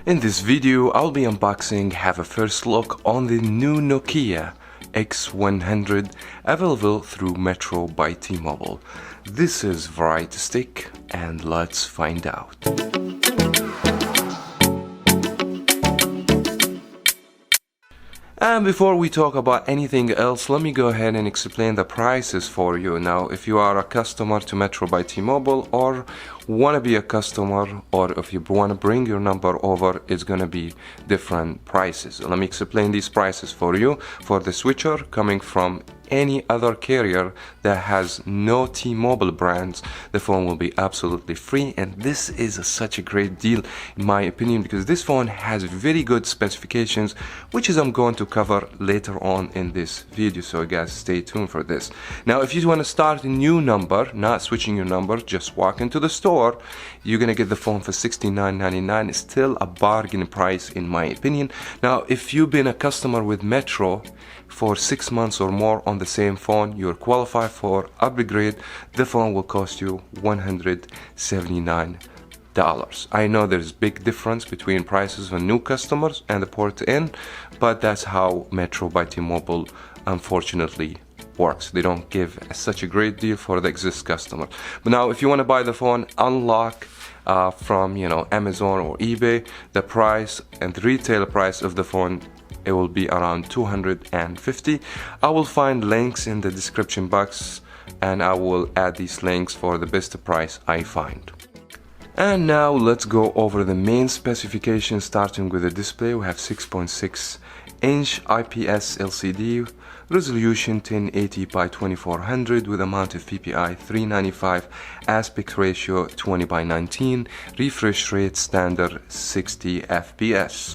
In this video, I'll be unboxing, have a first look on the new Nokia X100 available through Metro by T-Mobile. This is Variety Stick and let's find out. And before we talk about anything else, let me go ahead and explain the prices for you. Now, if you are a customer to Metro by T-Mobile or want to be a customer, or if you want to bring your number over, it's going to be different prices. Let me explain these prices for you. For the switcher coming from any other carrier that has no T-Mobile brands, the phone will be absolutely free, and this is such a great deal in my opinion because this phone has very good specifications, which is I'm going to cover later on in this video, so guys stay tuned for this. Now, if you want to start a new number, not switching your number, just walk into the store, you're gonna get the phone for $69.99. It's still a bargain price in my opinion. Now, if you've been a customer with Metro for 6 months or more on the same phone, you're qualified for upgrade. The phone will cost you $179. I know there's big difference between prices for new customers and the port-in, but that's how Metro by T-Mobile unfortunately works. They don't give such a great deal for the existing customer. But now, if you want to buy the phone unlock from Amazon or eBay, the price and the retail price of the phone, it will be around $250. I will find links in the description box and I will add these links for the best price I find. And now let's go over the main specifications, starting with the display. We have 6.6-inch IPS LCD, resolution 1080 by 2400 with amount of PPI 395, aspect ratio 20:19, refresh rate standard 60 FPS.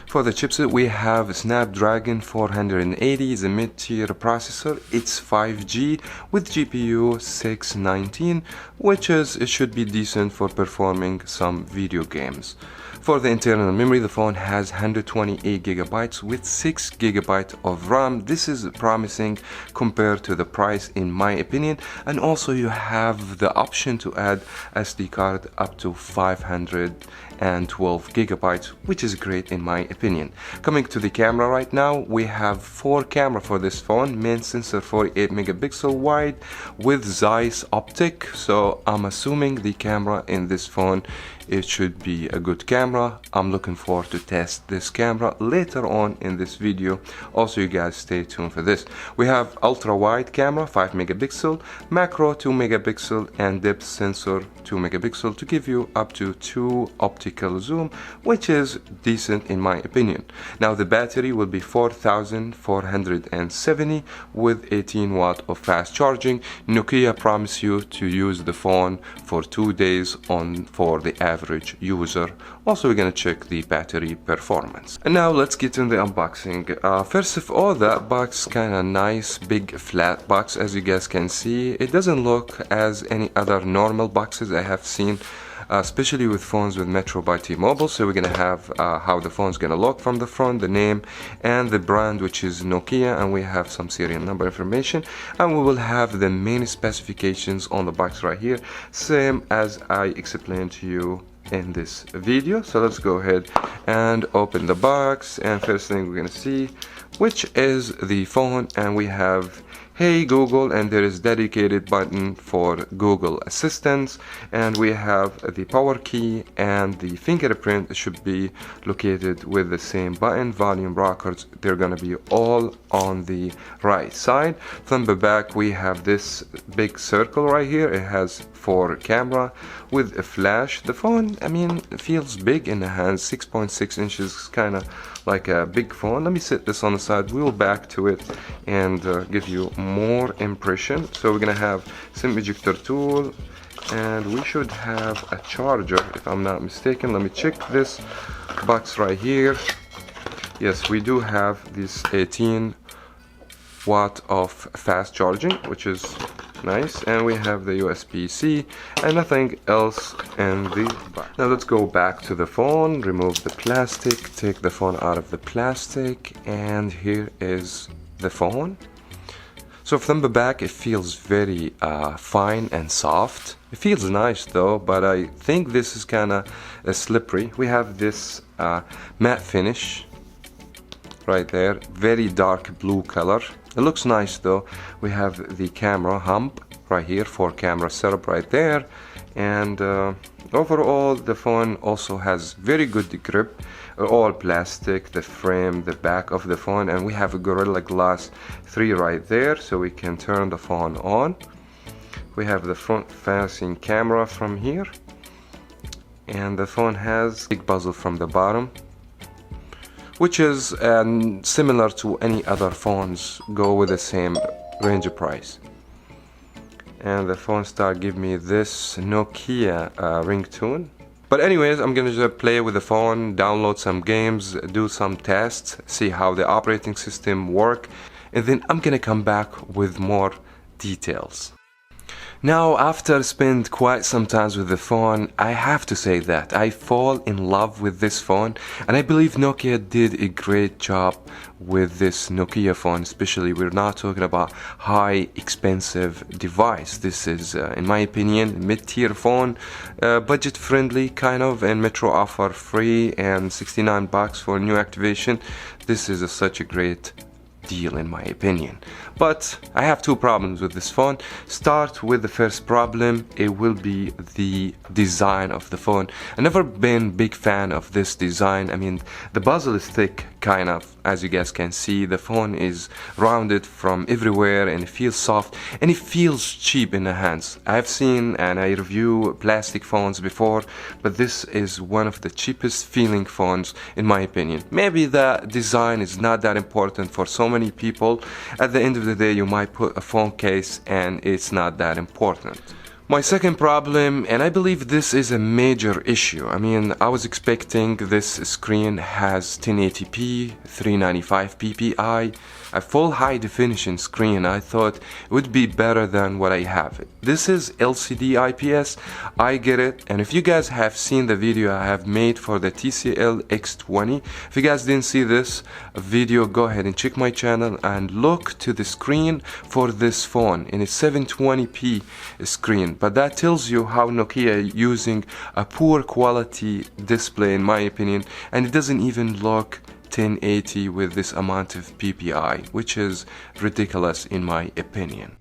For the chipset, we have Snapdragon 480, is a mid-tier processor. It's 5G with GPU 619, it should be decent for performing some video games. For the internal memory, the phone has 128GB with 6GB of RAM. This is promising compared to the price in my opinion, and also you have the option to add SD card up to 512GB, which is great in my opinion. Coming to the camera right now, we have 4 cameras for this phone. Main sensor 48MP wide with Zeiss optic, so I'm assuming the camera in this phone, it should be a good camera. I'm looking forward to test this camera later on in this video. Also, you guys stay tuned for this. We have ultra wide camera 5MP, macro 2MP, and depth sensor 2MP to give you up to 2 optical zoom, which is decent in my opinion. Now, the battery will be 4470 with 18 watt of fast charging. Nokia promise you to use the phone for 2 days for the average user. Also, we're gonna check the battery performance. And now let's get in the unboxing. First of all, that box kinda nice, big flat box. As you guys can see, it doesn't look as any other normal boxes I have seen, especially with phones with Metro by T-Mobile. So we're gonna have how the phone's gonna look from the front, the name and the brand, which is Nokia, and we have some serial number information, and we will have the main specifications on the box right here, same as I explained to you in this video. So let's go ahead and open the box, and first thing we're gonna see, which is the phone, and we have Hey Google, and there is dedicated button for Google Assistants, and we have the power key and the fingerprint should be located with the same button. Volume rockers, they're gonna be all on the right side. From the back, we have this big circle right here. It has 4 camera with a flash. The phone, I mean, it feels big in the hands. 6.6 inches, kind of like a big phone. Let me set this on the side. We will back to it and give you more impression. So we're gonna have SIM ejector tool, and we should have a charger if I'm not mistaken. Let me check this box right here. Yes, we do have this 18 watt of fast charging, which is nice, and we have the USB-C and nothing else in the box. Now let's go back to the phone, remove the plastic, take the phone out of the plastic, and here is the phone. So from the back it feels very fine and soft. It feels nice though, but I think this is kinda slippery. We have this matte finish right there, very dark blue color. It looks nice though. We have the camera hump right here for camera setup right there, and overall the phone also has very good grip, all plastic, the frame, the back of the phone, and we have a Gorilla Glass 3 right there so we can turn the phone on. We have the front facing camera from here, and the phone has a big bezel from the bottom, which is similar to any other phones, go with the same range of price. And the phone star give me this Nokia ringtone. But anyways, I'm gonna just play with the phone, download some games, do some tests, see how the operating system work, and then I'm gonna come back with more details. Now, after spending quite some time with the phone, I have to say that I fall in love with this phone, and I believe Nokia did a great job with this Nokia phone. Especially, we're not talking about high expensive device. This is in my opinion mid-tier phone, budget friendly kind of, and Metro offer free and 69 bucks for new activation. This is such a great deal in my opinion. But I have two problems with this phone. Start with the first problem. It will be the design of the phone. I've never been big fan of this design. I mean, the bezel is thick kind of, as you guys can see. The phone is rounded from everywhere and it feels soft and it feels cheap in the hands. I've seen and I review plastic phones before, but this is one of the cheapest feeling phones in my opinion. Maybe the design is not that important for so many people. At the end of the day, you might put a phone case and it's not that important. My second problem, and I believe this is a major issue. I mean, I was expecting this screen has 1080p, 395 ppi, a full high definition screen. I thought it would be better than what I have. This is LCD IPS, I get it, and if you guys have seen the video I have made for the TCL X100, if you guys didn't see this video, go ahead and check my channel and look to the screen for this phone, and it's 720p screen. But that tells you how Nokia using a poor quality display in my opinion, and it doesn't even look 1080 with this amount of PPI, which is ridiculous in my opinion.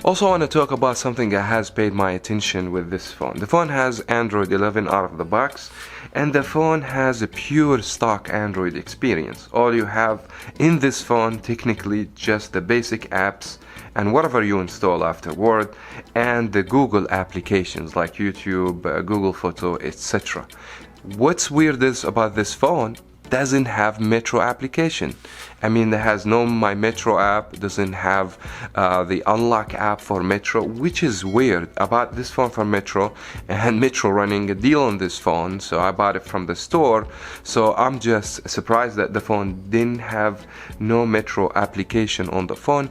Also, I want to talk about something that has paid my attention with this phone. The phone has Android 11 out of the box, and the phone has a pure stock Android experience. All you have in this phone, technically, just the basic apps and whatever you install afterward, and the Google applications like YouTube, Google Photo, etc. What's weird is about this phone, doesn't have Metro application. I mean, it has no My Metro app, doesn't have the Unlock app for Metro, which is weird. I bought this phone for Metro and Metro running a deal on this phone, so I bought it from the store. So I'm just surprised that the phone didn't have no Metro application on the phone,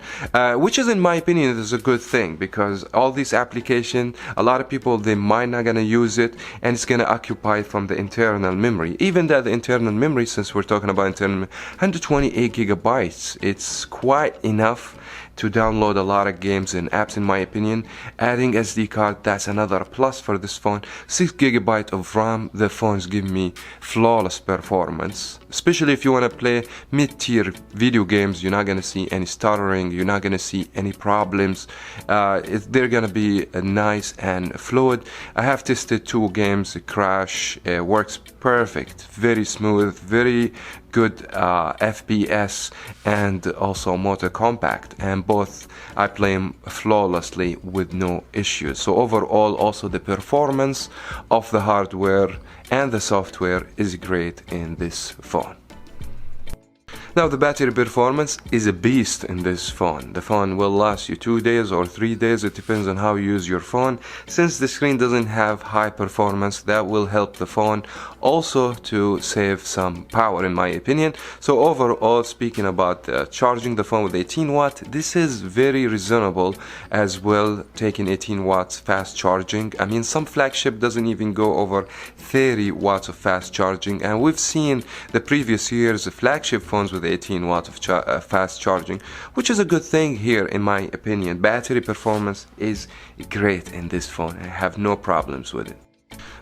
which is, in my opinion, is a good thing, because all these application, a lot of people, they might not gonna use it, and it's gonna occupy from the internal memory. Even that the internal memory, since we're talking about internal, 128 gigabytes, it's quite enough to download a lot of games and apps in my opinion. Adding SD card, that's another plus for this phone. 6 gigabyte of RAM, the phones give me flawless performance, especially if you want to play mid-tier video games. You're not gonna see any stuttering, you're not gonna see any problems. They're gonna be nice and fluid. I have tested 2 games, Crash, works perfect, very smooth, very good FPS, and also motor compact, and both I play them flawlessly with no issues. So overall, also the performance of the hardware and the software is great in this phone. Now, the battery performance is a beast in this phone. The phone will last you 2 days or 3 days, it depends on how you use your phone. Since the screen doesn't have high performance, that will help the phone also to save some power in my opinion. So overall, speaking about charging the phone with 18 watt, this is very reasonable as well, taking 18 watts fast charging. I mean, some flagship doesn't even go over 30 watts of fast charging, and we've seen the previous years flagship phones with with 18 watts of fast charging, which is a good thing here in my opinion. Battery performance is great in this phone. I have no problems with it.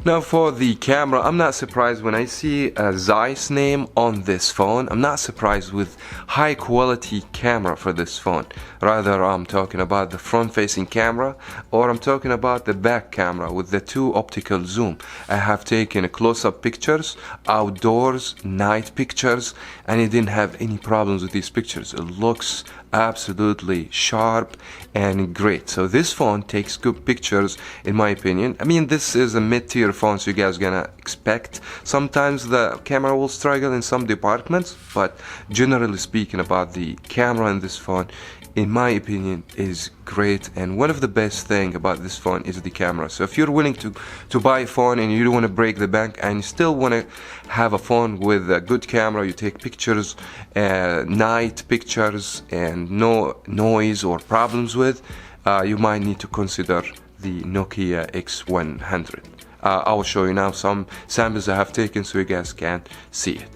Now for the camera, I'm not surprised when I see Zeiss name on this phone. I'm not surprised with high quality camera for this phone. Rather, I'm talking about the front facing camera, or I'm talking about the back camera with the 2 optical zoom. I have taken close-up pictures, outdoors, night pictures, and it didn't have any problems with these pictures. It looks absolutely sharp and great. So this phone takes good pictures in my opinion. I mean, this is a mid-tier phone, so you guys gonna expect sometimes the camera will struggle in some departments, but generally speaking about the camera in this phone, in my opinion, is great. And one of the best thing about this phone is the camera. So if you're willing to buy a phone and you don't want to break the bank and you still want to have a phone with a good camera, you take pictures, night pictures, and no noise or problems with, you might need to consider the Nokia X100. I will show you now some samples I have taken so you guys can see it.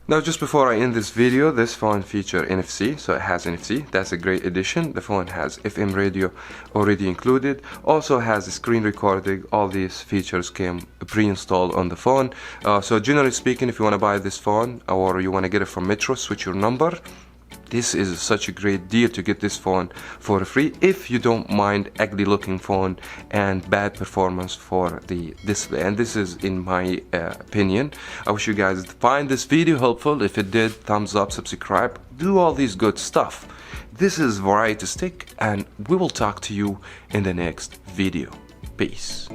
Now just before I end this video, this phone features NFC, so it has NFC. That's a great addition. The phone has FM radio already included, also has a screen recording. All these features came pre-installed on the phone. So generally speaking, if you want to buy this phone or you want to get it from Metro, switch your number. This is such a great deal to get this phone for free if you don't mind ugly looking phone and bad performance for the display. And this is in my opinion. I wish you guys find this video helpful. If it did, thumbs up, subscribe, do all these good stuff. This is Variety Stick, and we will talk to you in the next video. Peace.